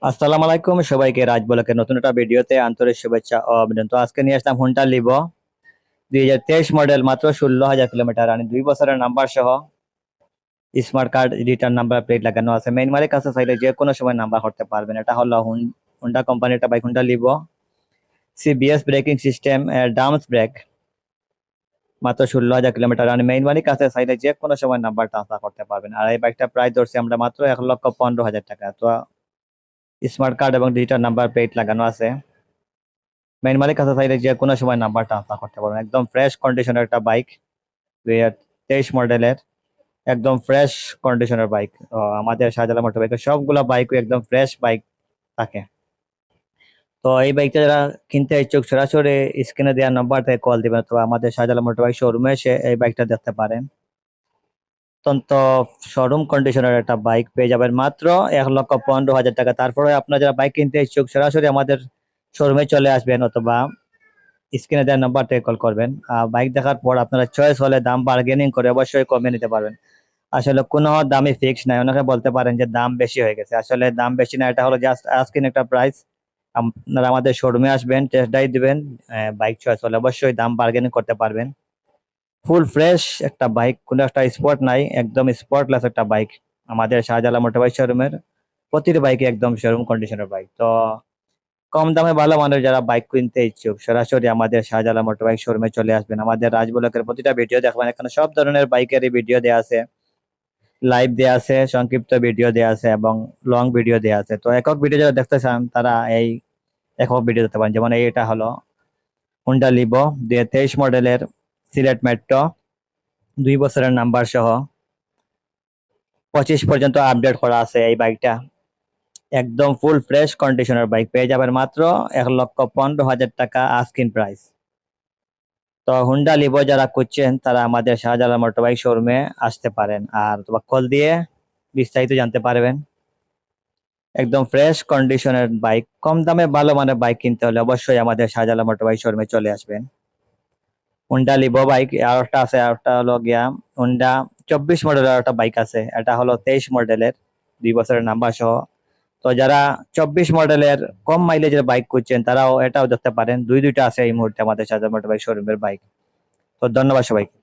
আসসালামু আলাইকুম সবাইকে রাজ ব্লকের নতুন একটা ভিডিওতে আন্তরিক শুভেচ্ছা ও অভিনন্দন। তো আজকে নিয়ে আসলাম হোন্ডা লিভো 2023 মডেল, মাত্র 16,000 কিলোমিটার, আর 2 বছরের নাম্বার সহ smart card return number plate লাগানো আছে। মেইন মালিক কাছে চাইলে যে কোনো সময় নাম্বার করতে পারবেন। এটা হলো হোন্ডা কোম্পানির একটা bike, Honda Livo. CBS braking system, ডাম্পস ব্রেক, মাত্র 16,000 কিলোমিটার, আর মেইন মালিক কাছে চাইলে যে কোনো সময় নাম্বার ট্রান্সফার করতে পারবেন। আর এই বাইকটা প্রায় ধরছি আমরা মাত্র 1,15,000 টাকা। তো স্মার্ট কার্ড এবং ডিজিটাল নাম্বার প্লেট লাগানো আছে। মেইন মালিক কাছে চাইলে যে কোনো সময় নাম্বার ট্রান্সফার করতে পারবেন। একদম ফ্রেশ কন্ডিশনের একটা বাইক, 2023 মডেলের, একদম ফ্রেশ কন্ডিশনের বাইক। আমাদের শাহজালাল মোটর বাইকের সবগুলো বাইক একদম ফ্রেশ বাইক থাকে। তো এই বাইকটা যারা কিনতে ইচ্ছুক সরাসরি স্ক্রিনে দেওয়ার নাম্বার থেকে কল দিবেন, অথবা আমাদের শাহজালাল মোটর বাইক শোরুমে এসে এই বাইকটা দেখতে পারেন। অত্যন্ত শোরুম কন্ডিশনের একটা বাইক পেয়ে যাবেন মাত্র 1,15,000 টাকা। তারপরে আপনারা যারা বাইক কিনতে ইচ্ছুক সরাসরি আমাদের শোরুমে চলে আসবেন, অথবা স্ক্রিনে দেওয়ার নাম্বার থেকে কল করবেন। বাইক দেখার পর আপনারা চয়েস হলে দাম বার্গেনিং করে অবশ্যই কমিয়ে নিতে পারবেন। আসলে কোনো দামই ফিক্স নাই। অনেকে বলতে পারেন যে দাম বেশি হয়ে গেছে, আসলে দাম বেশি না, এটা হলো জাস্ট আস্কিং একটা প্রাইস। আপনারা আমাদের শোরুমে আসবেন, টেস্ট ড্রাইভ দিবেন, বাইক চয়েস হলে অবশ্যই দাম বার্গেনিং করতে পারবেন। ফুল ফ্রেশ একটা বাইক, কোনো একটা স্পট নাই, একদম স্পটলেস একটা বাইক। আমাদের শাহজালাল মোটর বাইক শোরুমের প্রতিটি বাইকে একদম শোরুম কন্ডিশনের বাইক। তো কম দামে ভালো মানের যারা বাইক কিনতে ইচ্ছুক সরাসরি আমাদের শাহজালাল মোটর বাইক শোরুমে চলে আসবেন। আমাদের রাজ ব্লকের প্রতিটা ভিডিও দেখবেন, এখানে সব ধরনের বাইকেরই ভিডিও দেওয়া আছে, লাইভ দেওয়া আছে, সংক্ষিপ্ত ভিডিও দেওয়া আছে এবং লং ভিডিও দেওয়া আছে। তো একক ভিডিও যারা দেখতে চান তারা এই একক ভিডিও দেখতে পারেন। যেমন এটা হলো হুন্ডা লিভো 2023 মডেলের সিলেট মেট্রো, 2 বছরের নাম্বার সহ 25 পর্যন্ত আপডেট করা আছে। এই বাইকটা একদম ফুল ফ্রেশ কন্ডিশনের বাইক পেয়ে যাবেন মাত্র 1,15,000 টাকা আস্কিং প্রাইস। তো হুন্ডা লিভো যারা খুঁজছেন তারা আমাদের শাহজালাল মোটর বাইক শোরুমে আসতে পারেন, আর তোমার কল দিয়ে বিস্তারিত জানতে পারবেন। একদম ফ্রেশ কন্ডিশনের বাইক, কম দামে ভালো মানের বাইক কিনতে হলে অবশ্যই আমাদের শাহজালাল মোটর বাইক শোরুমে চলে আসবেন। হুন্ডা লিভো বাইক আর একটা আছে, আর একটা হলো গিয়া হুন্ডা 24 মডেলের আর একটা বাইক আছে। এটা হলো 23 মডেলের, 2 বছরের নাম্বার সহ। তো যারা 24 মডেলের কম মাইলেজের বাইক খুঁজছেন তারাও এটাও দেখতে পারেন। দুইটা আছে এই মুহূর্তে আমাদের শাহজালাল মোটর বাইক শোরুমের বাইক। তো ধন্যবাদ সবাইকে।